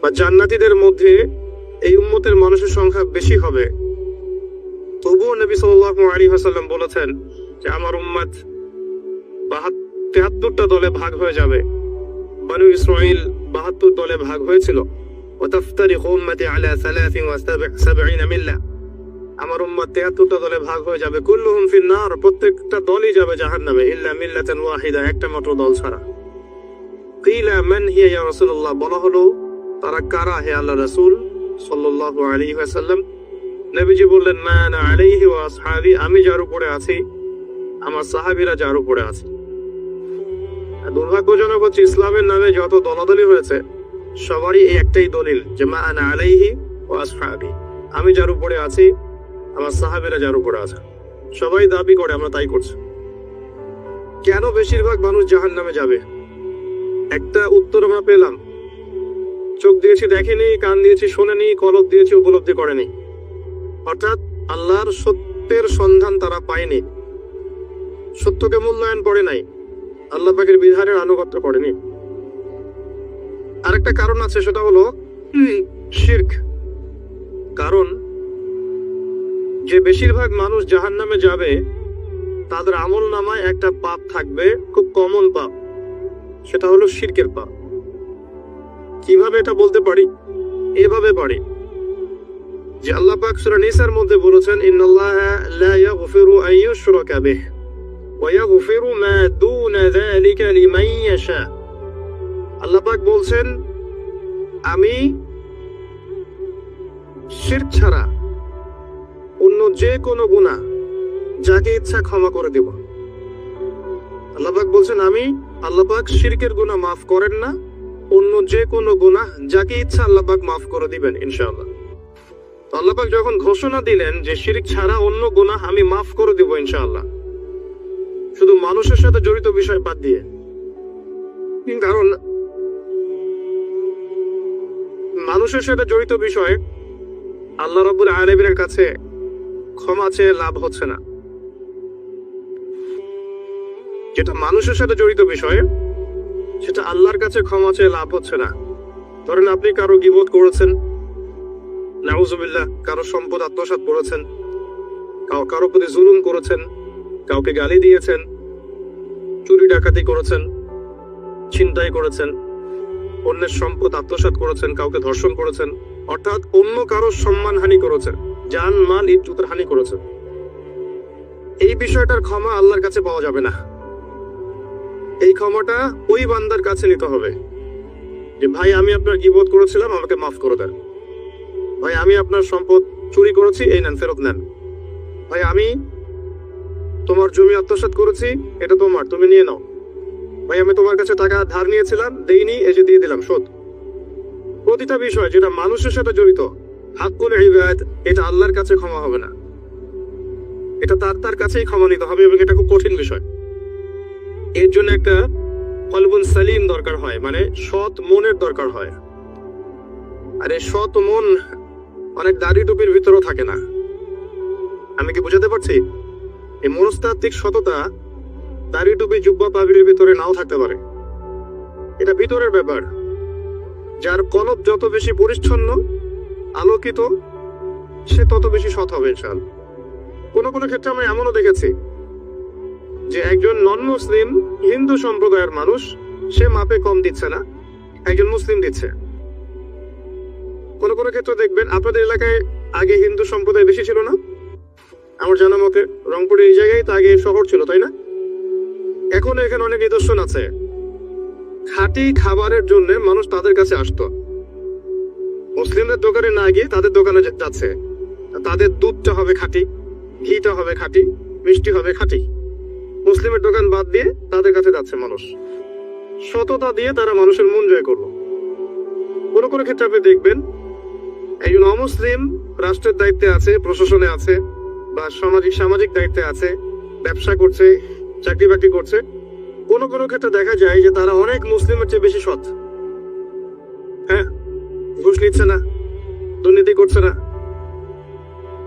বা জান্নাতীদের মধ্যে এই উম্মতের মানুষের সংখ্যা বেশি হবে, তবুও নবী সাল্লাল্লাহু আলাইহি ওয়াসাল্লাম বলেছেন যে আমার উম্মত 73টা দলে ভাগ হয়ে যাবে। বনু ইসরাঈল 72 দলে ভাগ হয়েছিল। ওয়াতাফতারিকু উম্মতি আলা 73 মিল্লাহ, আমার উম্মত 73টা দলে ভাগ হয়ে যাবে। কুল্লুহুম ফিন-নার, প্রত্যেকটা দলই যাবে জাহান্নামে, ইল্লা মিল্লাতান ওয়াহিদা, একটা মাত্র দল ছাড়া। কিলা মান হিয়া ইয়া রাসূলুল্লাহ, বলা হলো তারা কারা হে আল্লাহর রাসূল সাল্লাল্লাহু আলাইহি ওয়াসাল্লাম? নবীজি বললেন মা আনা আলাইহি ওয়া আসহাবি, আমি যার উপরে আছি, আমার সাহাবীরা যার উপরে আছে। দুর্ভাগ্যজনক হচ্ছে ইসলামের নামে যত দলাদলি হয়েছে সবারই এই একটাই দলিল যে মা আনা আলাইহি ওয়া আসহাবি, আমি যার উপরে আছি, আমার সাহাবীরা যার উপরে আছে। সবাই দাবি করে, আমরা তাই করছি। কেন বেশিরভাগ মানুষ জাহান্নামে যাবে? একটা উত্তর আমরা পেলাম, চোখ দিয়েছি দেখেনি, কান দিয়েছি শোনেনি, কলব দিয়েছি উপলব্ধি করেনি। অর্থাৎ আল্লাহর সত্যের সন্ধান তারা পায়নি, সত্যকে মূল্যায়ন করে নাই, আল্লাহ পাকের বিধানের আনুগত্য করেনি। আরেকটা কারণ আছে, সেটা হলো শিরক। কারণ যে বেশিরভাগ মানুষ জাহান্নামে যাবে তাদের আমল নামায় একটা পাপ থাকবে, খুব কমন পাপ, সেটা হলো শিরকের পাপ। কিভাবে এটা বলতে পারি? এভাবে পারি যে আল্লাহ পাক সূরা নিসার মধ্যে বলেছেন ইন্নাল্লাহা লা ইয়াগফিরু আন ইউশরাকা বিহি ওয়া ইয়াগফিরু মা দুনা যালিকা লিমান ইয়াশা। আল্লাহ পাক বলছেন আমি শিরক ছাড়া অন্য যে কোনো গুনাহ যাকে ইচ্ছা ক্ষমা করে দেব। আল্লাহ পাক বলছেন আমি, আল্লাহ পাক শিরকের গুনাহ মাফ করেন না, অন্য যে কোনো গুনাহ যাকে ইচ্ছা আল্লাহ পাক মাফ করে দিবেন ইনশাআল্লাহ। আল্লাহ পাক যখন ঘোষণা দিলেন যে শিরক ছাড়া অন্য গুনাহ আমি মাফ করে দেব ইনশাআল্লাহ, শুধু মানুষের সাথে জড়িত বিষয় বাদ দিয়ে। কারণ মানুষের সাথে জড়িত বিষয় আল্লাহ রাব্বুল আলামিনের কাছে ক্ষমা চেয়ে লাভ হচ্ছে না। যেটা মানুষের সাথে জড়িত বিষয় সেটা আল্লাহর কাছে ক্ষমা চেয়ে লাভ হচ্ছে না। ধরেন আপনি কারো গীবত করেছেন, নাউজুবিল্লাহ, কারো সম্পদ আত্মসাৎ করেছেন, কারো প্রতি জুলুম করেছেন, কাউকে গালি দিয়েছেন, চুরি ডাকাতি করেছেন, ছিনতাই করেছেন, অন্যের সম্পদ আত্মসাৎ করেছেন, কাউকে ধর্ষণ করেছেন, অর্থাৎ অন্য কারো সম্মানহানি করেছেন, জান মাল ইজ্জতের হানি করেছেন। এই বিষয়টার ক্ষমা আল্লাহর কাছে পাওয়া যাবে না। এই ক্ষমাটা ওই বান্দার কাছে নিতে হবে যে ভাই আমি আপনার গীবত করেছিলাম, আমাকে মাফ করে দেন। ভাই আমি আপনার সম্পদ চুরি করেছি, এই নেন, ফেরত নেন। ভাই আমি তোমার জমি আত্মসাৎ করেছি, এটা তোমার, তুমি নিয়ে নাও। ভাই আমি তোমার কাছে টাকা ধার নিয়েছিলাম, দেইনি, এই যে দিয়ে দিলাম, শোধ। প্রতিটা বিষয় যেটা মানুষের সাথে জড়িত, হাক্কুল ইবাদ, এটা আল্লাহর কাছে ক্ষমা হবে না, এটা তার কাছেই ক্ষমা নিতে হবে, এবং এটা খুব কঠিন বিষয়। এর জন্য একটা কলবুন সালিম দরকার হয়, মানে সৎ মনের দরকার হয়। আর এই সৎ মন অনেক দাড়ি টুপির ভিতরেও থাকে না। আমি কি বুঝাতে পারছি? এই মনস্তাত্ত্বিক সততা দাড়ি টুপি জুব্বা পাগড়ির ভিতরে নাও থাকতে পারে, এটা ভিতরের ব্যাপার। যার কলব যত বেশি পরিচ্ছন্ন আলোকিত, সে তত বেশি সৎ হবে ইনশাআল্লাহ। কোনো কোনো ক্ষেত্রে আমরা এমনও দেখেছি যে একজন নন মুসলিম হিন্দু সম্প্রদায়ের মানুষ, সে মাপে কম দিচ্ছে না, একজন মুসলিম দিচ্ছে। কোনো কোনো ক্ষেত্রে দেখবেন আপনাদের এলাকায় আগে হিন্দু সম্প্রদায় বেশি ছিল না? আমার জানা মতে রংপুরে এই জায়গায় তো আগে শহর ছিল, তাই না? এখন এখানে অনেক নিদর্শন আছে, খাঁটি খাবারের জন্য মানুষ তাদের কাছে আসতো। মুসলিমদের দোকানে না গিয়ে তাদের দোকানে যাচ্ছে। তাদের দুধটা হবে খাঁটি, ঘিটা হবে খাঁটি, মিষ্টি হবে খাঁটি। মুসলিমের দোকান বাদ দিয়ে তাদের কাছে যাচ্ছে মানুষ। সততা দিয়ে তারা মানুষের মন জয় করলো। কোনো কোনো ক্ষেত্রে আপনি দেখবেন একজন অমুসলিম রাষ্ট্রের দায়িত্বে আছে, প্রশাসনে আছে, বা সামাজিক দায়িত্বে আছে, ব্যবসা করছে, চাকরি বাকরি করছে। কোনো কোনো ক্ষেত্রে দেখা যায় যে তারা অনেক মুসলিমের চেয়ে বেশি সৎ। হ্যাঁ, ঘুষ নিচ্ছে না, দুর্নীতি করছে না,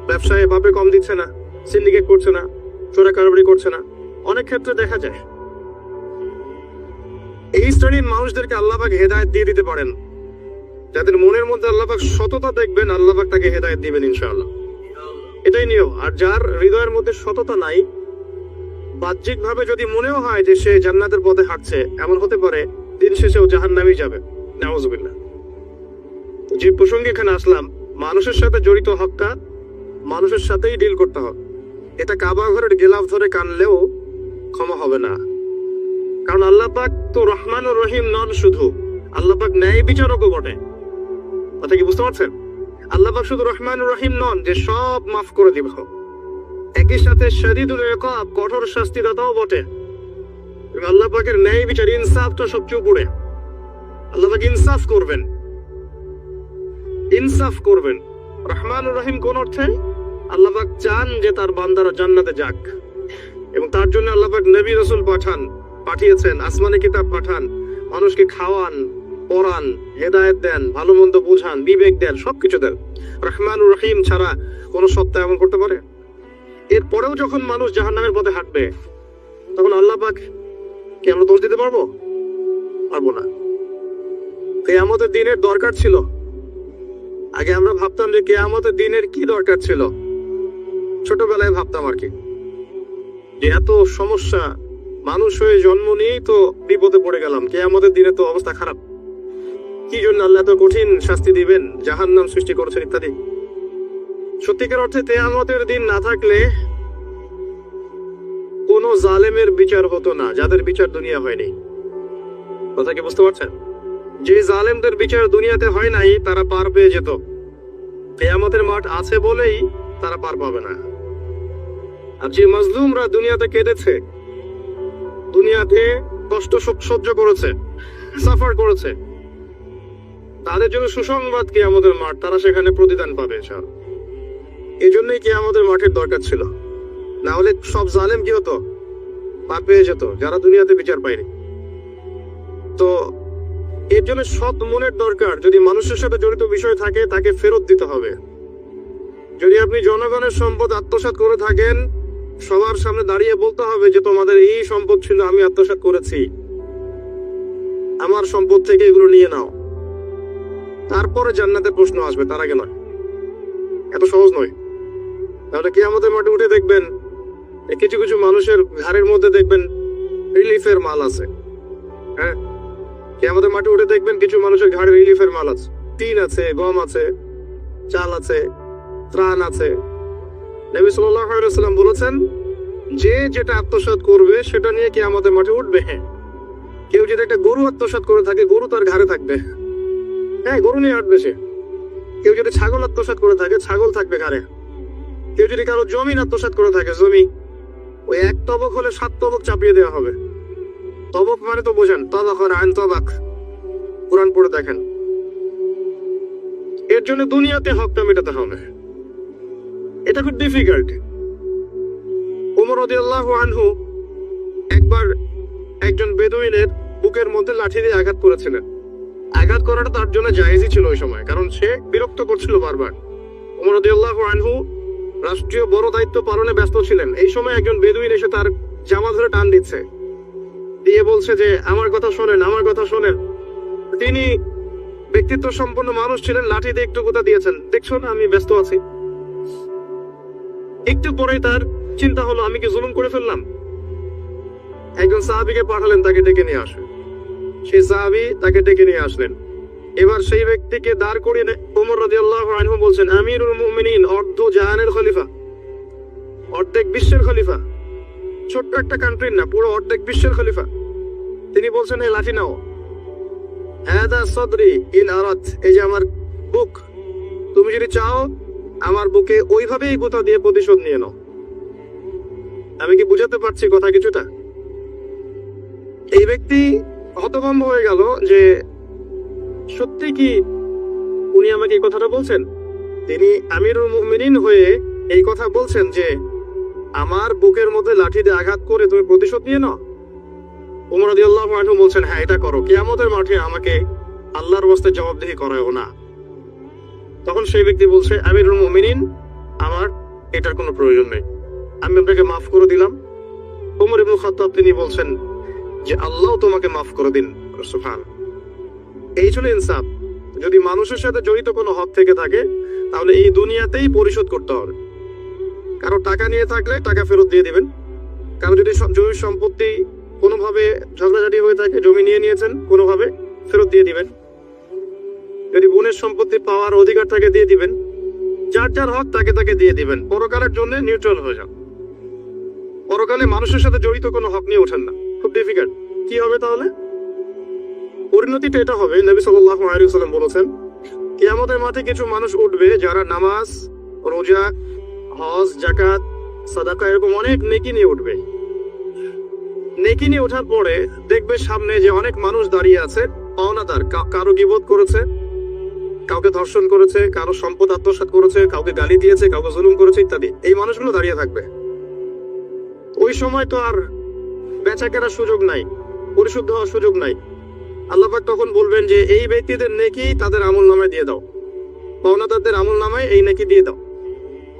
ব্যবসায় ভাবে কম দিচ্ছে না, সিন্ডিকেট করছে না, চোরা কারবারি করছে না। অনেক ক্ষেত্রে দেখা যায় এই শ্রেণীর মানুষদেরকে আল্লাহ পাক হেদায়েত দিয়ে দিতে পারেন। যাদের মনের মধ্যে আল্লাহ পাক সততা দেখবেন, আল্লাহ পাক তাকে হেদায়েত দিবেন ইনশাআল্লাহ। এটাই নিয়ম। আর যার হৃদয়ের মধ্যে সততা নাই, বাহ্যিক ভাবে যদি মনেও হয় যে সে জান্নাতের পথে হাঁটছে, এমন হতে পারে দিন শেষেও জাহান্নামেই যাবে। নাউযুবিল্লাহ। যে প্রসঙ্গে এখানে আসলাম, মানুষের সাথে জড়িত হকটা মানুষের সাথেই ডিল করতে হবে। এটা কাবা ঘরের গেলাফ ধরে কানলেও ক্ষমা হবে না। কারণ আল্লাহ পাক তো রহমান ও রহিম নন, শুধু আল্লাহ পাক ন্যায় বিচারকও বটে। কথা কি বুঝতে পারছেন? আল্লাহ পাক শুধু রহমান ও রহিম নন যে সব মাফ করে দিব, একই সাথে শাদীদুল ইকাব, কঠোর শাস্তিদাতাও বটে। আল্লাহ পাকের ন্যায় বিচার, ইনসাফটা সবচেয়ে উপরে। আল্লাহ পাক ইনসাফ করবেন, ইনসাফ করবেন। রহমান ও রহিম কোন অর্থে? আল্লাহ পাক চান যে তার বান্দারা জান্নাতে যাক, এবং তার জন্য আল্লাহ পাক নবী রাসূল পাঠিয়েছেন, আসমানে কিতাব পাঠান, মানুষকে খাওয়ান, পড়ান, হেদায়েত দেন, ভালো মন্দ বোঝান, বিবেক দেন, সবকিছু দেন। রহমান ও রহিম ছাড়া কোন সত্তা এমন করতে পারে? এরপরেও যখন মানুষ জাহান্নামের পথে হাঁটবে, তখন আল্লাহ পাক কি আমরা দোষ দিতে পারবো? পারবো না। কিয়ামতের দিনের দরকার ছিল। আগে আমরা ভাবতাম যে কিয়ামতের দিনের কি দরকার ছিল, ছোটবেলায় ভাবতাম আর কি, যে এত সমস্যা, মানুষ হয়ে জন্ম নিয়েই তো বিপদে পড়ে গেলাম, কিয়ামতের দিনে তো অবস্থা খারাপ, কি জন্য আল্লাহ এত কঠিন শাস্তি দিবেন, জাহান্নাম সৃষ্টি করেছেন ইত্যাদি। সত্যিকার অর্থে কিয়ামতের দিন না থাকলে কোন জালেমের বিচার হতো না, যাদের বিচার দুনিয়া হয়নি। কথা কি বুঝতে পারছেন? যে জালেমদের বিচার দুনিয়াতে হয় নাই, তারা পার পেয়ে যেত। কিয়ামতের মাঠ আছে বলেই তারা পার পাবে না। আর যে মাজলুমরা দুনিয়াতে কেঁদেছে, দুনিয়াতে কষ্ট সহ্য করেছে, সাফার করেছে, তাদের জন্য সুসংবাদ কিয়ামতের মাঠ, তারা সেখানে প্রতিদান পাবে ইনশাআল্লাহ। এই জন্যই কিয়ামতের মাঠের দরকার ছিল। না হলে সব জালেম কি হতো? পার পেয়ে যেত, যারা দুনিয়াতে বিচার পায়নি। তো এর জন্য সৎ মনের দরকার। যদি মানুষের সাথে জড়িত বিষয় থাকে, তাকে ফেরত দিতে হবে। যদি আপনি জনগণের সম্পদ আত্মসাৎ করে থাকেন, সবার সামনে দাঁড়িয়ে বলতে হবে যে তোমাদের এই সম্পদ ছিল, আমি আত্মসাৎ করেছি, আমার সম্পদ থেকে এগুলো নিয়ে নাও। তারপরে জান্নাতের প্রশ্ন আসবে, তার আগে নয়। এত সহজ নয়। তাহলে কিয়ামতের মাঠে উঠে দেখবেন কিছু কিছু মানুষের ঘাড়ের মধ্যে দেখবেন রিলিফের মাল আছে। হ্যাঁ, কিয়ামতের মাঠে উঠে দেখবেন কিছু মানুষের ঘাড়ে রিলিফের মাল আছে, টিন আছে, গম আছে, চাল আছে, ত্রাণ আছে। নবী সাল্লাল্লাহু আলাইহি ওয়াসাল্লাম বলেছেন, যে যেটা আত্মসাৎ করবে সেটা নিয়ে কিয়ামতের মাঠে উঠবে। হ্যাঁ, কেউ যদি একটা গরু আত্মসাৎ করে থাকে, গরু তার ঘাড়ে থাকবে। হ্যাঁ, গরু নিয়ে উঠবে সে। কেউ যদি ছাগল আত্মসাৎ করে থাকে, ছাগল থাকবে ঘাড়ে। কেউ যদি কারো জমি আত্মসাৎ করে থাকে, জমি, ওই এক তবক হলে 7 তবক চাপিয়ে দেওয়া হবে। তবক মানে তো বোঝেন, তবক আইন তবাক, কোরআন পড়ে দেখেন। এর জন্য দুনিয়াতে হকটা মেটাতে হবে, এটা খুব ডিফিকাল্ট। ওমর রাদিয়াল্লাহু আনহু একবার একজন বেদুইনের বুকের মধ্যে লাঠি দিয়ে আঘাত করেছিলেন। আঘাত করাটা তার জন্য জায়েজই ছিল ওই সময়, কারণ সে বিরক্ত করছিল বারবার। ওমর রাদিয়াল্লাহু আনহু রাষ্ট্রীয় বড় দায়িত্ব পালনে ব্যস্ত ছিলেন। এই সময় একজন বেদুইন এসে তার জামা ধরে টান দিচ্ছে, দিয়ে বলছে যে আমার কথা শোনেন, আমার কথা শোনেন। তিনি ব্যক্তিত্ব সম্পন্ন মানুষ ছিলেন, লাঠি দিয়ে একটু কথা দিয়েছেন, দেখছো না আমি ব্যস্ত আছি। একটু পরেই তার চিন্তা হলো, আমি কি জুলুম করে ফেললাম? একজন সাহাবীকে পাঠালেন তাকে ডেকে নিয়ে আসে। সেই সাহাবী তাকে ডেকে নিয়ে আসলেন। এবার সেই ব্যক্তিকে দাঁড় করিয়ে ওমর রাদিয়াল্লাহু আনহু বলছেন, আমিরুল মুমিনিন, অর্ধ জাহানের খলিফা, অর্ধেক বিশ্বের খলিফা, ছোট্ট একটা কান্ট্রির না, পুরো অর্ধেক বিশ্বের খলিফা। তিনি বলছেন, এই লাঠি নাও। হাদা সদরি ইন আরাত, এই যে আমার বুক, তুমি যদি চাও আমার বুকে ওইভাবেই গোতা দিয়ে প্রতিশোধ নিয়ে নাও। আমি কি বুঝাতে পারছি কথা কিছুটা? এই ব্যক্তি হতভম্ব হয়ে গেল যে সত্যি কি উনি আমাকে এই কথাটা বলছেন? তিনি আমিরুল মুমিনিন হয়ে এই কথা বলছেন যে আমার বুকের মধ্যে লাঠি দিয়ে আঘাত করে তুমি প্রতিশোধ নিয়ে নাও। ওমর রাদিয়াল্লাহু আনহু বলছেন, হ্যাঁ এটা করো, কিয়ামতের মাঠে আমাকে আল্লাহর ওয়াস্তে জবাবদিহি করায়ও না। তখন সেই ব্যক্তি বলছে, আমিরুল মুমিনিন, আমার এটার কোনো প্রয়োজন নেই, আমি আপনাকে মাফ করে দিলাম। ওমর ইবনে খাত্তাব তিনি বলছেন যে আল্লাহ তোমাকে মাফ করে দিন। সুবহান। এই ছিল ইনসাফ। যদি মানুষের সাথে জড়িত কোনো হক থেকে থাকে তাহলে এই দুনিয়াতেই পরিশোধ করতে হবে। কারো টাকা নিয়ে থাকলে টাকা ফেরত দিয়ে দিবেন। কারো যদি জমি সম্পত্তি কোনোভাবে ঝগড়াঝাটি হয়ে থাকে, জমি নিয়ে নিয়েছেন কোনোভাবে, ফেরত দিয়ে দিবেন। যদি বোনের সম্পত্তি পাওয়ার অধিকার থাকে দিয়ে দিবেন। যার যার হক তাকে তাকে দিয়ে দিবেন। পরকালের জন্য নিউট্রাল হয়ে যান। পরকালে মানুষের সাথে জড়িত কোনো হক নিয়ে ওঠেন না, খুব ডিফিকাল্ট। কি হবে তাহলে? পরিণতিটা এটা হবে, নবী সাল্লাল্লাহু আলাইহি ওয়াসাল্লাম বলেছেন, কিয়ামতের মাঠে কিছু মানুষ উঠবে যারা নামাজ, রোজা, হজ, যাকাত, সাদাকা এরকম অনেক নেকি নিয়ে উঠবে। নেকি নিয়ে ওঠার পরে দেখবে সামনে যে অনেক মানুষ দাঁড়িয়ে আছে পাওনাদার, কারো গীবত করেছে, কাউকে ধর্ষণ করেছে, কারো সম্পদ আত্মসাৎ করেছে, কাউকে গালি দিয়েছে, কাউকে জুলুম করেছে ইত্যাদি। এই মানুষগুলো দাঁড়িয়ে থাকবে। ওই সময় তো আর বেচা কেনার সুযোগ নাই, পরিশুদ্ধ হওয়ার সুযোগ নাই। আল্লাহ পাক তখন বলবেন যে এই ব্যক্তিদের নেকি তাদের আমল নামায় দিয়ে দাও, পাওনাদারদের আমল নামায় এই নেকি দিয়ে দাও।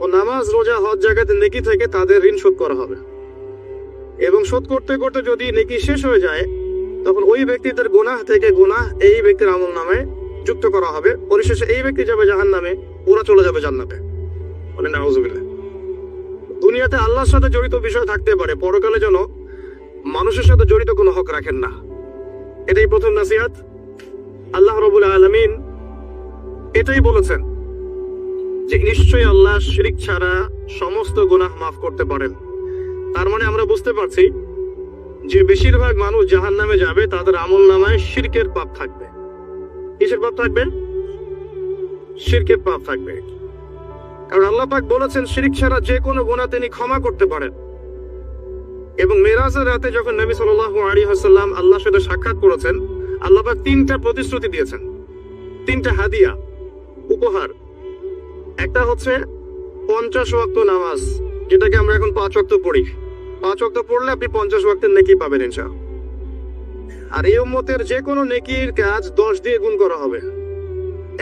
ও নামাজ, রোজা, হজ, যাকাতের নেকি থেকে তাদের ঋণ শোধ করা হবে। এবং শোধ করতে করতে যদি নেকি শেষ হয়ে যায় তখন ওই ব্যক্তিদের গুনাহ থেকে গুনাহ এই ব্যক্তির আমল নামায় যুক্ত করা হবে। পরিশেষে এই ব্যক্তি যাবে জাহান্নামে, ওরা চলে যাবে জান্নাতে। মানে নাউজুবিল্লাহ। দুনিয়াতে আল্লাহর সাথে জড়িত বিষয় থাকতে পারে, পরকালে যেন মানুষের সাথে জড়িত কোনো হক রাখেন না। এটাই প্রথম নসিহত। আল্লাহ রাব্বুল আলামিন এটাই বলেছেন যে নিশ্চয়ই আল্লাহ শিরক ছাড়া সমস্ত গুনাহ মাফ করতে পারেন। তার মানে আমরা বুঝতে পারছি যে বেশিরভাগ মানুষ জাহান্নামে যাবে তাদের আমল নামায় শিরকের পাপ থাকবে। কিসের পাপ থাকবে? শিরকের পাপ থাকবে। কারণ আল্লাহ পাক বলেছেন শিরক ছাড়া যে কোনো গুনাহ তিনি ক্ষমা করতে পারেন। এবং মেরাজের রাতে যখন নবী সাল্লাল্লাহু আলাইহি ওয়াসাল্লাম আল্লাহর সাথে সাক্ষাৎ করেছেন, আল্লাহ পাক তিনটা প্রতিশ্রুতি দিয়েছেন, তিনটা হাদিয়া, উপহার। একটা হচ্ছে 50 ওয়াক্ত নামাজ, যেটাকে আমরা এখন 5 ওয়াক্ত পড়ি। 5 ওয়াক্ত পড়লে আপনি 50 ওয়াক্তের নেকি পাবেন ইনশাআল্লাহ। আর এই উম্মতের যে কোনো নেকির কাজ 10 দিয়ে গুণ করা হবে।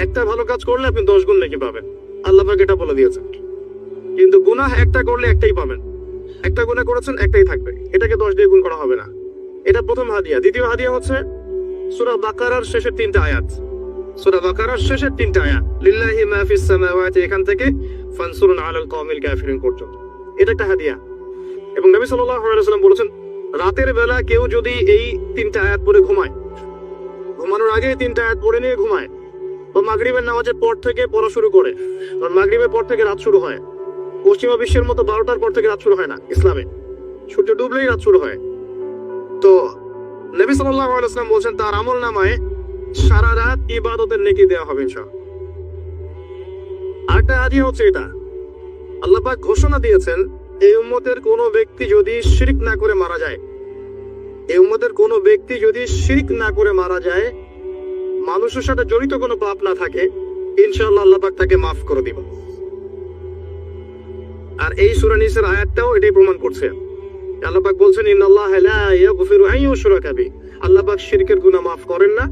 একটা ভালো কাজ করলে আপনি 10 গুণ নেকি পাবেন, আল্লাহ পাক এটা বলে দিয়েছেন। কিন্তু গুনাহ একটা করলে একটাই পাবেন। একটা গুনাহ করেছেন, একটাই থাকবে, এটাকে 10 দিয়ে গুণ করা হবে না। এটা প্রথম হাদিয়া। দ্বিতীয় হাদিয়া হচ্ছে সূরা বাকারার শেষের 3টা আয়াত। সূরা বাকারার শেষের 3টা আয়াত, লিল্লাহি মা ফিস সামাওয়াতি, এখান থেকে ফানসুরুন আলাল কওমিল কাফিরিন পর্যন্ত। এটা একটা হাদিয়া। এবং নবী সাল্লাল্লাহু আলাইহি ওয়াসাল্লাম বলেছেন, রাতের বেলা কেউ যদি এই 3টা আয়াত পড়ে ঘুমায়, ঘুমানোর আগে 3টা আয়াত পড়ে নিয়ে ঘুমায়, তো মাগরিবের নামাজের পর থেকে পড়া শুরু করে। কারণ মাগরিবের পর থেকে রাত শুরু হয়। পশ্চিমা বিশ্বের মতো 12টার পর থেকে রাত শুরু হয় না ইসলামে, সূর্য ডুবলেই রাত শুরু হয়। তো নবী সাল্লাল্লাহু আলাইহি ওয়াসাল্লাম বলেন তার আমল নামায় সারা রাত ইবাদতের নেকি দেওয়া হবে ইনশাআল্লাহ। আরেকটা হাদিয়া হচ্ছে এটা, আল্লাহ পাক ঘোষণা দিয়েছেন এই উম্মতের কোনো ব্যক্তি যদি শিরক না করে মারা যায়, এই উম্মতের কোনো ব্যক্তি যদি শিরক না করে মারা যায়, মানুষের সাথে জড়িত কোনো পাপ না থাকে, ইনশাআল্লাহ আল্লাহ পাক তাকে মাফ করে দিবেন। আর এই সূরা নিসার আয়াতটাও এটাই প্রমাণ করছে। আল্লাহ পাক বলছেন ইন্নাল্লাহা লা ইয়াগফিরু আন ইউশরাকা বিহি, আল্লাহ পাক শিরকের গুনাহ মাফ করেন না।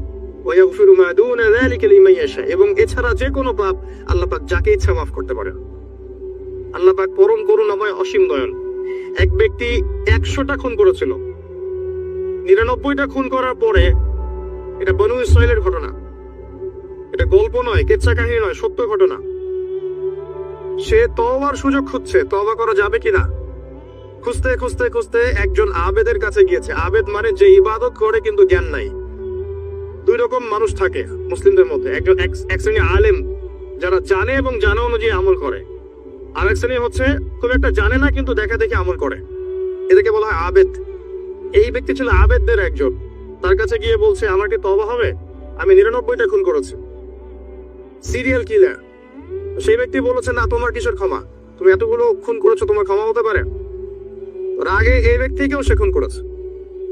ওয়া ইয়াগফিরু মা দুনা যালিকা লিমান ইয়াশা, এবং এছাড়া যে কোনো পাপ আল্লাহ পাক যাকে ইচ্ছা মাফ করতে পারেন। আল্লাহ পাক পরম করুণাময়, অসীম দয়ালু। এক ব্যক্তি 100টা খুন করেছিল, 99টা খুন করার পরে, এটা বনু ইসরাইলের ঘটনা, এটা গল্প নয়, কেচ্ছা কাহিনী নয়, সত্য ঘটনা। সে তওবার সুযোগ খুঁজছে, তওবা করা যাবে কিনা। খুঁজতে খুঁজতে খুঁজতে একজন আবেদের কাছে গিয়েছে। আবেদ মানে যে ইবাদত করে কিন্তু জ্ঞান নাই। দুই রকম মানুষ থাকে মুসলিমদের মধ্যে, একজন এক শ্রেণী আলেম যারা জানে এবং জানা অনুযায়ী আমল করে, আর এক শ্রেণী হচ্ছে খুব একটা জানে না কিন্তু দেখা দেখে আমল করে, এদেরকে বলা হয় আবেদ। এই ব্যক্তি ছিল আবেদদের একজন। তার কাছে গিয়ে বলছে আমার কি তওবা হবে, আমি 99টা খুন করেছি, সিরিয়াল কিলার। সেই ব্যক্তি বলেছে না, তোমার কিসের ক্ষমা, তুমি এতগুলো খুন করেছো, তোমার ক্ষমা হতে পারে। রাগে এই ব্যক্তিকেও সে খুন করেছে,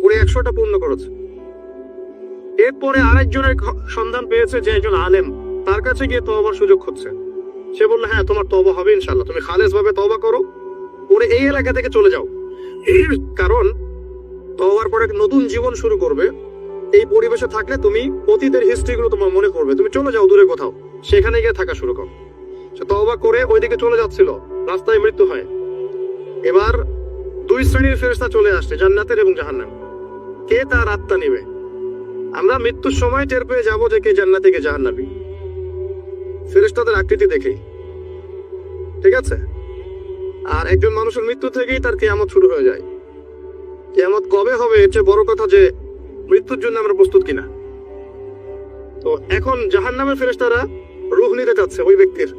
করে 100টা পূর্ণ করেছে। এরপরে আরেকজনের সন্ধান পেয়েছে যে একজন আলেম, তার কাছে গিয়ে তওবার সুযোগ খুঁজছে। সে বললো হ্যাঁ তোমার তওবা হবে ইনশাআল্লাহ, তুমি খালেস ভাবে তওবা করো, করে এই এলাকা থেকে চলে যাও। কারণ তওবার পরে নতুন জীবন শুরু করবে, এই পরিবেশে থাকলে তুমি অতীতের হিস্ট্রি গুলো তোমার মনে করবে, তুমি চলে যাও দূরে কোথাও, সেখানে গিয়ে থাকা শুরু করো। সে তওবা করে ওইদিকে চলে যাচ্ছিল, রাস্তায় মৃত্যু হয়। এবার দুই শ্রেণীর ফেরেশতা চলে আসছে, জান্নাতের এবং জাহান্নাম। কে তার আত্মা নিবে? আমরা মৃত্যুর সময় টের পেয়ে যাবো যে কে জান্নাতি কে জাহান্নামী। ফেরেশতাদের আকৃতি দেখেই, ঠিক আছে? আর একজন মানুষের মৃত্যু থেকেই তার কিয়ামত শুরু হয়ে যায়। কিয়ামত কবে হবে এর চেয়ে বড় কথা যে মৃত্যুর জন্য আমরা প্রস্তুত কিনা। তো এখন জাহান্নামের ফেরেশতারা রূহ নিতে চাচ্ছে ওই ব্যক্তির,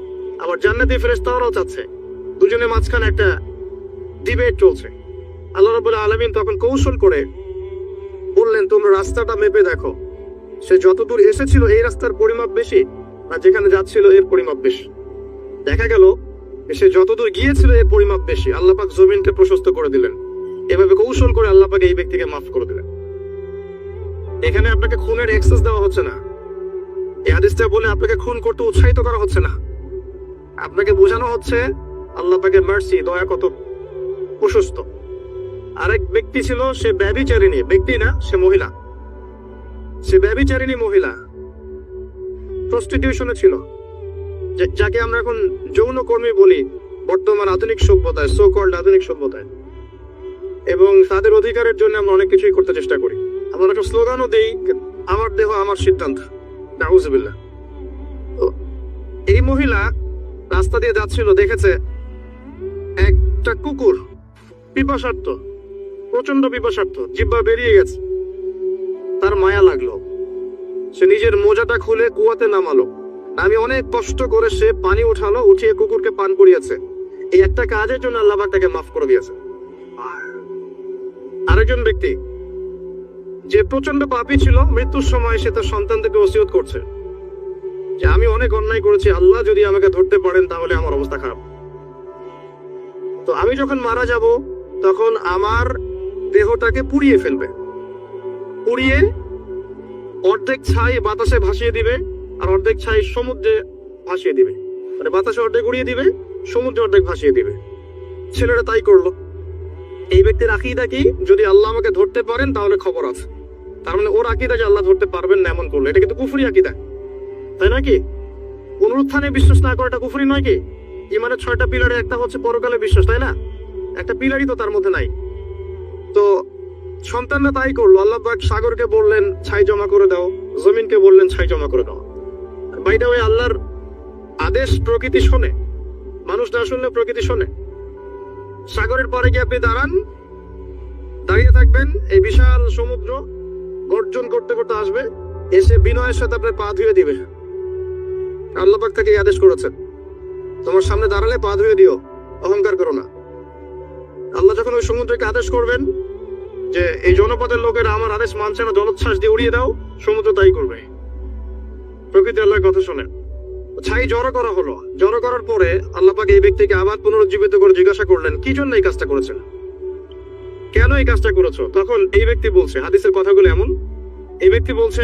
আবার জান্নাতি ফেরেশতারাও চাচ্ছে। দুজনের মাঝখানে একটা ডিবেট চলছে। আল্লাহ রাব্বুল আলামিন তখন কৌশল করে বললেন, তোমরা রাস্তাটা মেপে দেখো, সে যতদূর এসেছিল এই রাস্তার পরিমাপ বেশি আর যেখানে যাচ্ছিল এর পরিমাপ বেশি। দেখা গেল সে যতদূর গিয়েছিল এর পরিমাপ বেশি। আল্লাহ পাক জমিনকে প্রশস্ত করে দিলেন। এভাবে কৌশল করে আল্লাহ পাক এই ব্যক্তিকে মাফ করে দিলেন। এখানে আপনাকে খুনের এক্সেস দেওয়া হচ্ছে না। এই হাদিসটা বলে আপনাকে খুন করতে উৎসাহিত করা হচ্ছে না। আপনাকে বোঝানো হচ্ছে আল্লাহ পাকের মার্সি, দয়া কত প্রশস্ত। আরেক ব্যক্তি ছিল, সে ব্যভিচারিণী, ব্যক্তি না, সে মহিলা। সে ব্যভিচারিণী মহিলা, প্রস্টিটিউশনে ছিল, যাকে আমরা এখন যৌনকর্মী বলি বর্তমান আধুনিক সভ্যতায়, সো কল্ড আধুনিক সভ্যতায়। এবং তাদের অধিকারের জন্য আমরা অনেক কিছুই করতে চেষ্টা করি। আমরা একটা স্লোগানও দিই, আমার দেহ আমার সিদ্ধান্ত। নাউজুবিল্লাহ। তো এই মহিলা রাস্তা দিয়ে যাচ্ছিল, দেখেছে একটা কুকুর পিপাসার্থ, প্রচন্ড পিপাসার্থ, জিহ্বা বেরিয়ে গেছে। তার মায়া লাগলো, সে নিজের মোজাটা খুলে কুয়াতে নামালো। আমি অনেক কষ্ট করে সে পানি উঠালো, উঠিয়ে কুকুরকে পান করিয়েছে। এই একটা কাজের জন্য আল্লাহ পাক তাকে মাফ করে দিয়েছে। আরেকজন ব্যক্তি যে প্রচন্ড পাপী ছিল, মৃত্যুর সময় সে তার সন্তানদেরকে ওসিয়ত করছে যে আমি অনেক অন্যায় করেছি, আল্লাহ যদি আমাকে ধরতে পারেন তাহলে আমার অবস্থা খারাপ। তো আমি যখন মারা যাব তখন আমার দেহটাকে পুড়িয়ে ফেলবে, পুড়িয়ে অর্ধেক ছাই বাতাসে ভাসিয়ে দিবে আর অর্ধেক ছাই সমুদ্রে ভাসিয়ে দিবে। মানে বাতাসে অর্ধেক উড়িয়ে দিবে, সমুদ্রে অর্ধেক ভাসিয়ে দিবে। ছেলেরা তাই করলো। এই ব্যক্তির আকীদা কি? যদি আল্লাহ আমাকে ধরতে পারেন তাহলে খবর আছে। তার মানে ওর আকীদা যে আল্লাহ ধরতে পারবেন না এমন করলো, এটা কিন্তু কুফরি আকীদা, তাই নয় কি? পুনরুত্থানে বিশ্বাস না করাটা কুফরি নয় কি? ইমানের 6টা পিলারে একটা হচ্ছে পরকালে বিশ্বাস, তাই না? একটা পিলারই তো তার মধ্যে নাই। তো সন্তানরা তাই করলো। আল্লাহ পাক সাগরকে বললেন ছাই জমা করে দাও, জমিনকে বললেন ছাই জমা করে দাও। বাই দ্য ওয়ে, আল্লাহর আদেশ প্রকৃতি শোনে, মানুষ না শুনলে প্রকৃতি শোনে। সাগরের পরে গিয়ে আপনি দাঁড়িয়ে থাকবেন, এই বিশাল সমুদ্র গর্জন করতে করতে আসবে, এসে বিনয়ের সাথে আপনার পা ধুয়ে দিবে। আল্লাহ পাক তাকে আদেশ করেছেন, তোমার সামনে দাঁড়ালে পা ধুয়ে দিও, অহংকার করো না। আল্লাহ যখন ওই সমুদ্রকে আদেশ করবেন যে এই জনপদের লোকেরা আমার আদেশ মানছে না, জলোচ্ছ্বাস দিয়ে উড়িয়ে দাও, সমুদ্র তাই করবে। প্রকৃতি আল্লাহর কথা শোনেন। ছাই জড়ো করা হলো। জড়ো করার পরে আল্লাহ পাক এই ব্যক্তিকে আবার পুনরুজ্জীবিত করে জিজ্ঞাসা করলেন, কি জন্য এই কাজটা করেছেন, কেন এই কাজটা করেছো? তখন এই ব্যক্তি বলছে, হাদিসের কথাগুলো এমন, এই ব্যক্তি বলছে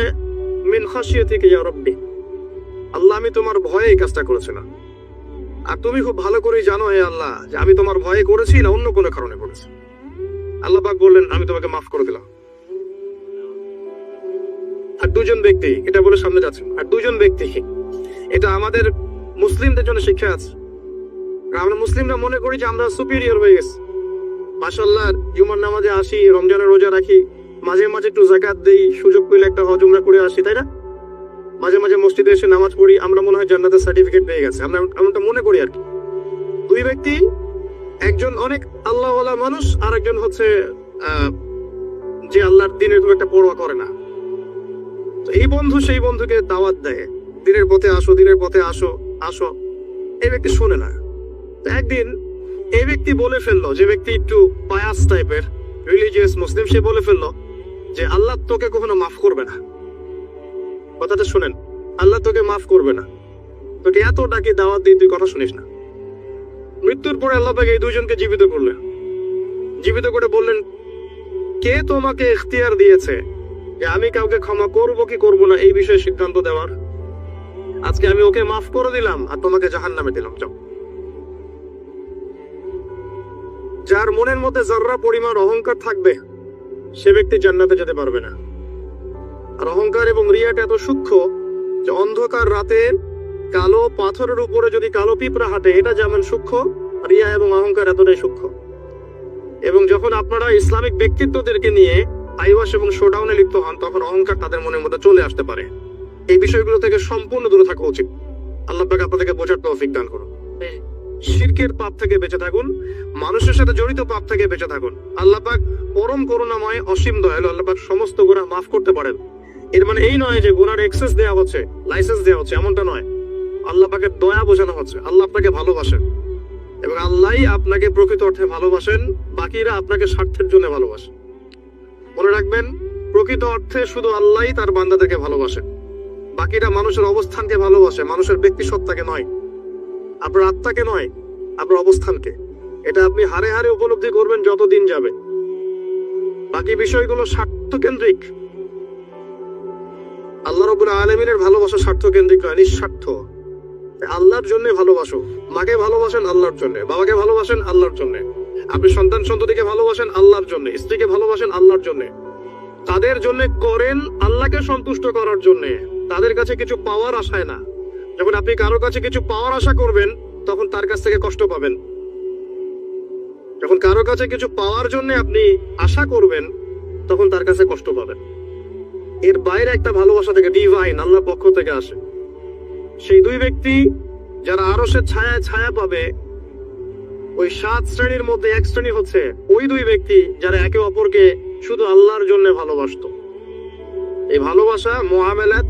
মিন খাশিয়াতিকা ইয়া রাব্বি, আল্লাহ আমি তোমার ভয়ে এই কাজটা করেছিলাম। আর তুমি খুব ভালো করেই জানো হে আল্লাহ যে আমি তোমার ভয়ে করেছি না অন্য কোনো কারণে করেছি। আল্লাহ পাক বললেন আমি তোমাকে মাফ করে দিলাম। আর দুজন ব্যক্তি, এটা বলে সামনে যাচ্ছেন, আর দুজন ব্যক্তি, এটা আমাদের মুসলিমদের জন্য শিক্ষা আছে। আমরা মুসলিমরা মনে করি যে আমরা সুপিরিয়র হয়ে গেছি। মাশাআল্লাহ, জুমার নামাজে আসি, রমজানের রোজা রাখি, মাঝে মাঝে একটু যাকাত দেই, সুযোগ পেলে একটা হজ উমরা করে আসি, তাই না? মাঝে মাঝে মসজিদে এসে নামাজ পড়ি, আমরা মনে হয় জান্নাতের সার্টিফিকেট পেয়ে গেছে, আমরা এমনটা মনে করি আর কি। দুই ব্যক্তি, একজন অনেক আল্লাহওয়ালা মানুষ, আর একজন হচ্ছে যে আল্লাহর দিনের খুব একটা পরোয়া করে না। তো এই বন্ধু সেই বন্ধুকে দাওয়াত দেয়, দিনের পথে আসো, দিনের পথে আসো আসো। এই ব্যক্তি শোনে না। একদিন এই ব্যক্তি বলে ফেললো, যে ব্যক্তি একটু পায়াস টাইপের রিলিজিয়াস মুসলিম, সে বলে ফেললো যে আল্লাহ তোকে কখনো মাফ করবে না। কথাটা শোনেন, আল্লাহ তোকে মাফ করবে না, তোকে এত ডাকি দাওয়াত দিয়ে তুই কথা শুনিস না। মৃত্যুর পরে আল্লাহ পাক এই দুইজনকে জীবিত করলেন। জীবিত করে বললেন, কে তোমাকে ইখতিয়ার দিয়েছে যে আমি কাউকে ক্ষমা করব কি করব না এই বিষয়ে সিদ্ধান্ত দেওয়ার? আজকে আমি ওকে মাফ করে দিলাম আর তোমাকে জাহান্নামে দিলাম, যাও। যার মনের মধ্যে যাররা পরিমাণ অহংকার থাকবে সে ব্যক্তি জান্নাতে যেতে পারবে না। আর অহংকার এবং রিয়াটা এত সূক্ষ্ম যে অন্ধকার রাতে কালো পাথরের উপরে যদি কালো পিঁপড়া হাঁটে, এটা যেমন সূক্ষ্ম, রিয়া এবং অহংকার এতটাই সূক্ষ্ম। এবং যখন আপনারা ইসলামিক ব্যক্তিত্বদেরকে নিয়ে আইওয়াস এবং শোডাউনে লিপ্ত হন, তখন অহংকার তাদের মনের মধ্যে চলে আসতে পারে। এই বিষয়গুলো থেকে সম্পূর্ণ দূরে থাকা উচিত। আল্লাহ পাক আপনাদেরকে বোঝার তৌফিক দান করুন। শিরকের পাপ থেকে বেঁচে থাকুন, মানুষের সাথে জড়িত পাপ থেকে বেঁচে থাকুন। আল্লাহ পাক পরম করুণাময়, অসীম দয়ালু। আল্লাহ পাক সমস্ত গুনাহ মাফ করতে পারেন। এর মানে এই নয় যে গুনার এক্সেস দেওয়া হচ্ছে, লাইসেন্স দেওয়া হচ্ছে, এমনটা নয়। আল্লাহ পাকের দয়া বোঝানো হচ্ছে। আল্লাহ আপনাকে ভালোবাসেন এবং আল্লাহই আপনাকে প্রকৃত অর্থে ভালোবাসেন, বাকিরা আপনাকে স্বার্থের জন্য ভালোবাসেন। মনে রাখবেন, প্রকৃত অর্থে শুধু আল্লাহই তার বান্দাদেরকে ভালোবাসেন, বাকিরা মানুষের অবস্থানকে ভালোবাসে, মানুষের ব্যক্তি সত্তাকে নয়, আপনার আত্মাকে নয়, আপনার অবস্থানকে। এটা আপনি হারে হারে উপলব্ধি করবেন যত দিন যাবে। বাকি বিষয়গুলো স্বার্থকেন্দ্রিক। আল্লাহ রাব্বুল আলামিনের ভালোবাসা স্বার্থকেন্দ্রিক নয়, নিঃস্বার্থ। আল্লাহর জন্য ভালোবাসো। মাকে ভালোবাসেন আল্লাহর জন্য, বাবাকে ভালোবাসেন আল্লাহর জন্য, আপনি সন্তান সন্ততিকে ভালোবাসেন আল্লাহর জন্য, স্ত্রীকে ভালোবাসেন আল্লাহর জন্য। তাদের জন্য করেন আল্লাহকে সন্তুষ্ট করার জন্য, তাদের কাছে কিছু পাওয়ার আশায় না। যখন আপনি কারো কাছে কিছু পাওয়ার আশা করবেন, তখন তার কাছ থেকে কষ্ট পাবেন। যখন কারো কাছে কিছু পাওয়ার জন্য আপনি আশা করবেন, তখন তার কাছে কষ্ট পাবেন। এর বাইরে একটা ভালোবাসা থেকে, ডিভাইন, আল্লাহর পক্ষ থেকে আসে। সেই দুই ব্যক্তি যারা আরশের ছায়ায় ছায়া পাবে, ওই 7 শ্রেণীর মধ্যে এক শ্রেণী হচ্ছে ওই দুই ব্যক্তি যারা একে অপরকে শুধু আল্লাহর জন্য ভালোবাসতো। এই ভালোবাসা, মুআমালাত,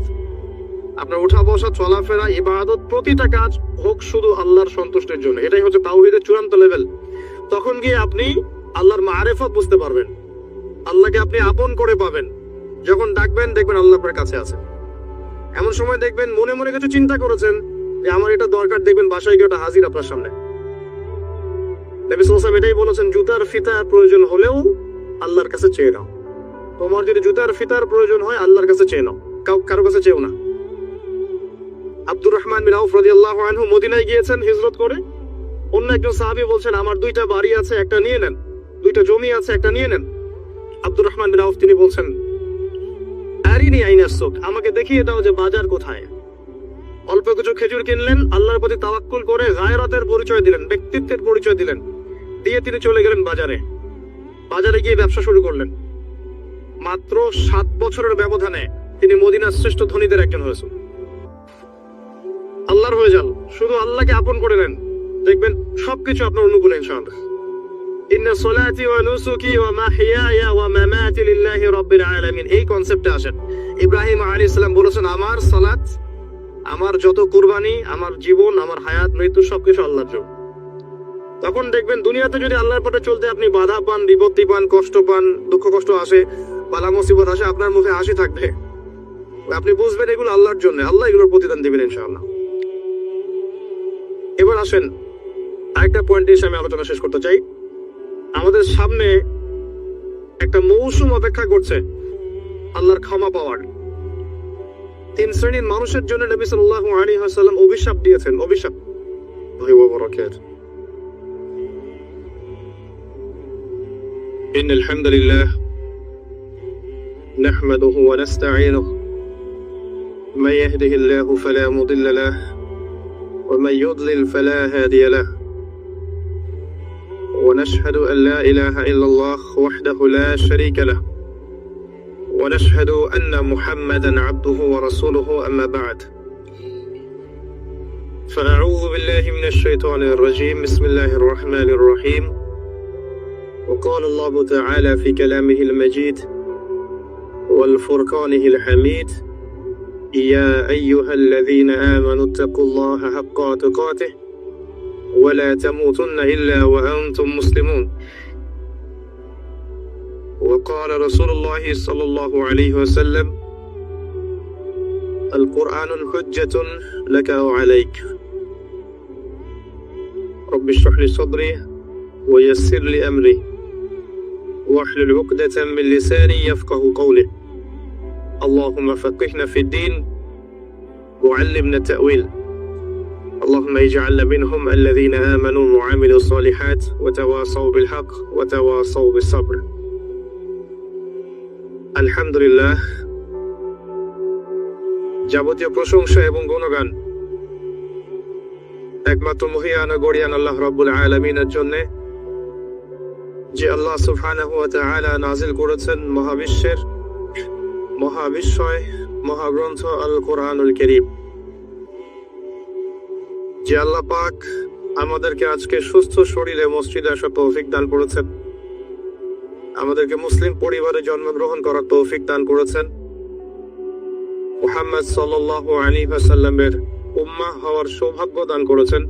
আপনার উঠা বসা, চলাফেরা, ইবাদত, প্রতিটা কাজ হোক শুধু আল্লাহর সন্তুষ্টির জন্য। এটাই হচ্ছে তাওহীদের চূড়ান্ত লেভেল। তখন গিয়ে আপনি আল্লাহর মারিফত বুঝতে পারবেন, আল্লাহকে আপনি আপন করে পাবেন। যখন ডাকবেন, দেখবেন আল্লাহ আপনার কাছে আছে। এমন সময় দেখবেন মনে মনে কিছু চিন্তা করেছেন যে আমার এটা দরকার, দেখবেন বাসায় গিয়ে ওটা হাজির আপনার সামনে। নবী সাল্লাল্লাহু আলাইহি ওয়াসাল্লাম এটাই বলেছেন, জুতার ফিতার প্রয়োজন হলেও আল্লাহর কাছে চেয়ে নাও। তোমার যদি জুতার ফিতার প্রয়োজন হয়, আল্লাহর কাছে চেয়ে নাও, কারো কাছে চেয়েও না। আব্দুর রহমান বিন আউফ রাদিয়াল্লাহু আনহু মদিনায় গিয়েছেন হিজরত করে। অন্য একজন সাহাবী বলছেন, আমার 2টা বাড়ি আছে, একটা নিয়ে নেন, 2টা জমি আছে, একটা নিয়ে নেন। আব্দুর রহমান বিন আউফ তিনি বলছেন, আরিনি আইনাস সুক, আমাকে দেখিয়ে দাও যে বাজার কোথায়। অল্প কিছু খেজুর কিনলেন, আল্লাহর প্রতি তাওয়াক্কুল করে গায়রাতের পরিচয় দিলেন, ব্যক্তিত্বের পরিচয় দিলেন, দিয়ে তিনি চলে গেলেন বাজারে। বাজারে গিয়ে ব্যবসা শুরু করলেন। মাত্র 7 বছরের ব্যবধানে তিনি মদিনার শ্রেষ্ঠ ধনীদের একজন হয়েছেন। আল্লাহর হয়ে যান, শুধু আল্লাহকে আপন করে নেন, দেখবেন সবকিছু আপনার অনুকূলে ইনশাআল্লাহ। ইন্না সলাতি ওয়া নুসুকি ওয়া মাহইয়ায়া ওয়া মামাতি লিল্লাহি রাব্বিল আলামিন, এই কনসেপ্টে আসেন। ইব্রাহিম আলাইহিস সালাম বলেছেন, আমার সালাত, আমার যত কুরবানি, আমার জীবন, আমার হায়াত, মৃত্যু সবকিছু আল্লাহর জন্য। তখন দেখবেন দুনিয়াতে যদি আল্লাহর পথে চলতে আপনি বাধা পান, বিপত্তি পান, কষ্ট পান, দুঃখ কষ্ট আসে, বালা মুসিবত আসে, আপনার মুখে হাসি থাকবে। আপনি বুঝবেন এগুলো আল্লাহর জন্য, আল্লাহ এগুলোর প্রতিদান দিবেন ইনশাআল্লাহ। এবার আসেন আরেকটা পয়েন্ট এসে আমি আলোচনা শেষ করতে চাই। আমাদের সামনে একটা মৌসুম অপেক্ষা করছে আল্লাহর ক্ষমা পাওয়ার। 3 শ্রেণীর মানুষের জন্য নবী সাল্লাল্লাহু আলাইহি ওয়াসাল্লাম অভিশাপ দিয়েছেন। অভিশাপ ইন্নাল হামদুলিল্লাহ নাহমাদুহু ওয়া নাস্তাঈনুহু মান ইয়াহদিহিল্লাহু ফালা মুদিল্লা লাহু ওয়া মান ইউদ্লিল ফালা হাদিয়া লাহু ونشهد أن لا إله إلا الله وحده لا شريك له ونشهد أن محمدا عبده ورسوله أما بعد فأعوذ بالله من الشيطان الرجيم بسم الله الرحمن الرحيم وقال الله تعالى في كلامه المجيد والفرقانه الحميد يا أيها الذين آمنوا اتقوا الله حق تقاته ولا تموتن إلا وأنتم مسلمون وقال رسول الله صلى الله عليه وسلم القرآن حجة لك وعليك رب اشرح لي صدري ويسر لي أمري واحلل عقدة من لساني يفقه قولي اللهم فقهنا في الدين وعلمنا التأويل اللهم اجعلنا منهم الذين آمنوا وعملوا الصالحات وتواصوا بالحق وتواصوا بالصبر আলহামদুলিল্লাহ, যাবতীয় প্রশংসা এবং গুণগান একমাত্র মহিয়ান ও গরিয়ান আল্লাহ রাব্বুল আলামিনের জন্য, যে আল্লাহ সুবহানাহু ওয়া তাআলা নাযিল করেছেন মহাবিশ্বের মহাবিশ্বয় মহাগ্রন্থ আল কোরআনুল কারীম। যে আল্লাহ পাক আমাদেরকে আজকে সুস্থ শরীরে মসজিদে আসার তৌফিক দান করেছেন, আমাদেরকে মুসলিম পরিবারে জন্মগ্রহণ করার তৌফিক দান করেছেন, মুহাম্মদ সাল্লাল্লাহু আলাইহি ওয়াসাল্লামের উম্মাহ হওয়ার সৌভাগ্য দান করেছেন,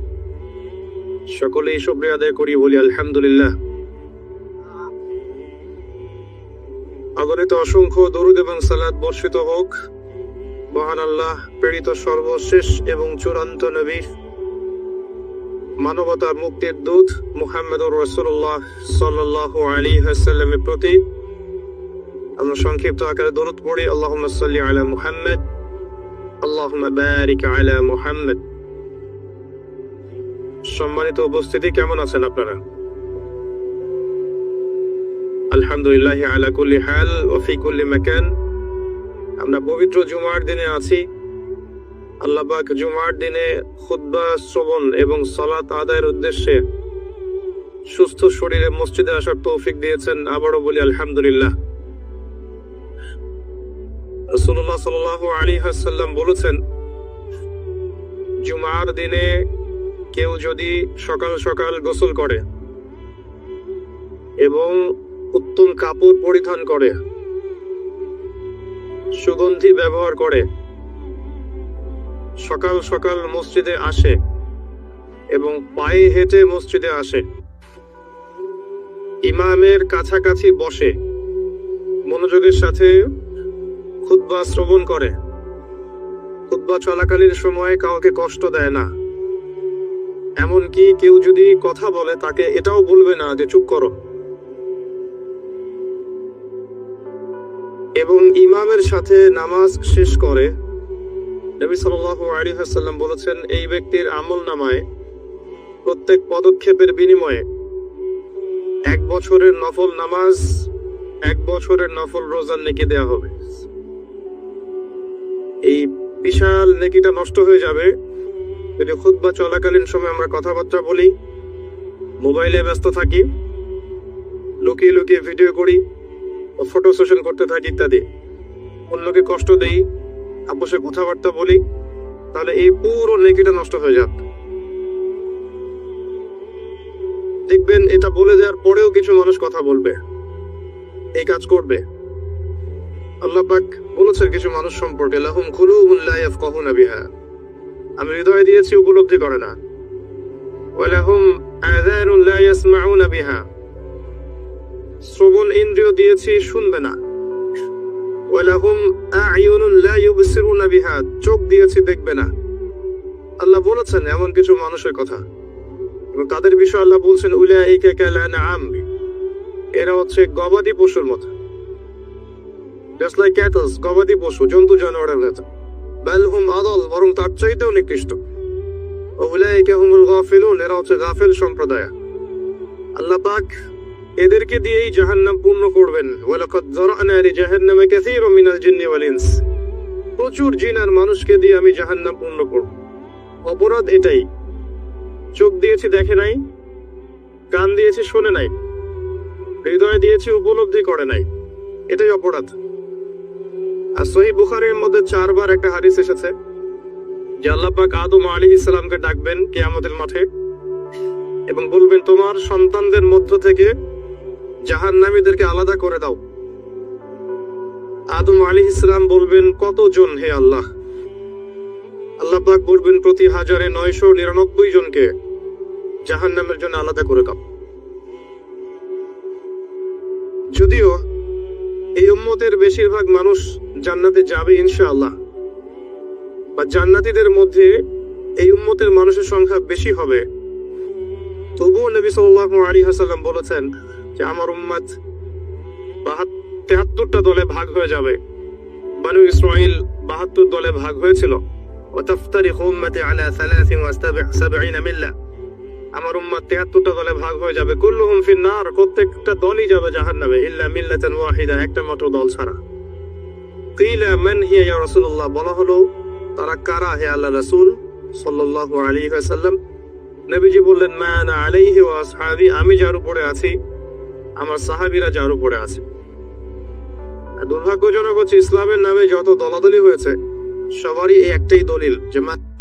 সকলেই শুকরিয়া আদায় করি, বলি আলহামদুলিল্লাহ। অগণিত অসংখ্য দরুদ এবং সালাত বর্ষিত হোক মহান আল্লাহ প্রেরিত সর্বশেষ এবং চূড়ান্ত নবী, মানবতার মুক্তির দূত মুহাম্মদুর রাসূলুল্লাহ সাল্লাল্লাহু আলাইহি ওয়াসাল্লামের প্রতি আমরা সংক্ষিপ্ত আকারে দরুদ পড়ি। আল্লাহুম্মা সাল্লি আলা মুহাম্মদ, আল্লাহুম্মা বারিক আলা মুহাম্মদ। সম্মানিত উপস্থিতি, কেমন আছেন আপনারা? আলহামদুলিল্লাহ আলা কুল্লি হাল ওয়া ফি কুল্লি মাকান। আমরা পবিত্র জুমার দিনে আছি। আল্লাহ পাক জুমার দিনে খুতবা শ্রবণ এবং সালাত আদায়ের উদ্দেশ্যে সুস্থ শরীরে মসজিদে আসার তৌফিক দিয়েছেন, আবারও বলি আলহামদুলিল্লাহ। রাসূলুল্লাহ সাল্লাল্লাহু আলাইহি ওয়াসাল্লাম বলেছেন, জুমার দিনে কেউ যদি সকাল সকাল গোসল করে এবং উত্তম কাপড় পরিধান করে, সুগন্ধি ব্যবহার করে, সকাল সকাল মসজিদে আসে এবং পায়ে হেঁটে মসজিদে আসে, ইমামের কাছাকাছি বসে, মনোযোগের সাথে খুতবা শ্রবণ করে, খুতবা চলাকালীন সময়ে কাউকে কষ্ট দেয় না, এমনকি কেউ যদি কথা বলে তাকে এটাও বলবে না যে চুপ করো, এবং ইমামের সাথে নামাজ শেষ করে, নবী সাল্লাল্লাহু আলাইহি ওয়াসাল্লাম বলেছেন, এই ব্যক্তির আমলনামায় প্রত্যেক পদক্ষেপের বিনিময়ে 1 বছরের নফল নামাজ, 1 বছরের নফল রোজার নেকি দেয়া হবে। এই বিশাল নেকিটা নষ্ট হয়ে যাবে যদি খুতবা চলাকালীন সময় আমরা কথাবার্তা বলি, মোবাইলে ব্যস্ত থাকি, লুকিয়ে লুকিয়ে ভিডিও করি, ফটো সেশন করতে থাকি ইত্যাদি, অন্যকে কষ্ট দেই, আপোষে কথাবার্তা বলি, তাহলে এই পুরো নেকিটা নষ্ট হয়ে যাবে। দেখবেন এটা বলে দেওয়ার পরেও কিছু মানুষ কথা বলবে, এই কাজ করবে। আল্লাহ পাক বলেছেন কিছু মানুষ সম্পর্কে, লাহুম কুলুবুন লা ইয়াফকাহুনা বিহা, আমি হৃদয় দিয়েছি উপলব্ধি করে না, ওয়া লাহুম আযানুন লা ইয়াসমাউনা বিহা, শ্রবণ ইন্দ্রিয় দিয়েছি শুনবে না, ওয়া লাহুম আ'য়ুনুন লা ইউবসিরুনা বিহা, চোখ দিয়েছি দেখবে না। আল্লাহ বলেছেন এমন কিছু মানুষের কথা, এবং তাদের বিষয়ে আল্লাহ বলছেন, উলাইকা কালানআম, এরা হচ্ছে গবাদি পশুর মতো, জাস্ট লাইক ক্যাটলস, গবাদি পশু, জন্তু জানোয়ারের মতো, বাল হুম আদাল, বরং তার চাইতেও নিকৃষ্ট, উলাইকা হুমুল গাফিলুন, এরা হচ্ছে গাফিল সম্প্রদায়। আল্লাহ পাক এদেরকে দিয়েই জাহান্নাম পূর্ণ করবেন। ওয়ালাকাদ যারানা লিজাহান্নামা কাসীরাম মিনাল জিন্নি ওয়াল ইনস, প্রচুর জিন আর মানুষকে দিয়ে আমি জাহান্নাম পূর্ণ করব। অপরাধ এটাই, চোখ দিয়েছি দেখে নাই, কান দিয়েছি শোনে নাই, হৃদয় দিয়েছি উপলব্ধি করে নাই, এটাই অপরাধ। আর সহিহ বুখারীর মধ্যে 4 বার একটা হাদিস এসেছে যে আল্লাহ পাক আদম আলাইহিস সালামকে ডাকবেন কিয়ামতের মাঠে এবং বলবেন, তোমার সন্তানদের মধ্য থেকে জাহান্নামীদেরকে আলাদা করে দাও। আদম আলাইহিস সালাম বলবেন, কতজন হে আল্লাহ? আল্লাহ পাক বলবেন, প্রতি 1999 জনকে জাহান্নামের জন্য আলাদা করে দাও। যদিও এই উম্মতের বেশিরভাগ মানুষ জান্নাতে যাবে ইনশাআল্লাহ, বা জান্নাতীদের মধ্যে এই উম্মতের মানুষের সংখ্যা বেশি হবে, তবুও নবী সাল্লাল্লাহু আলাইহি ওয়াসাল্লাম বলেছেন যে আমার উম্মত 73টা দলে ভাগ হয়ে যাবে। বনু ইসরাঈল 72 দলে ভাগ হয়েছিল। ওয়াতাফতারিকু উম্মতি আলা 73 মিল্লা, আমার উম্মত 73টা দলে ভাগ হয়ে যাবে। কুল্লুহুম ফিন নার, প্রত্যেকটা দলই যাবে জাহান্নামে, ইল্লা মিল্লাতান ওয়াহিদা, একটা মাত্র দল ছাড়া। কিলা মান হিয়া ইয়া রাসূলুল্লাহ, বলা হলো তারা কারা হে আল্লাহ রাসূল সাল্লাল্লাহু আলাইহি ওয়াসাল্লাম? নবীজি বললেন, মা আনা আলাইহি ওয়া আসহাবি, আমি যার উপরে আছি, আমার সাহাবীরা যার উপরে আছে। দুর্ভাগ্যজনক হচ্ছে ইসলামের নামে যত দলাদলি হয়েছে সবারই এই একটাই দলিল যে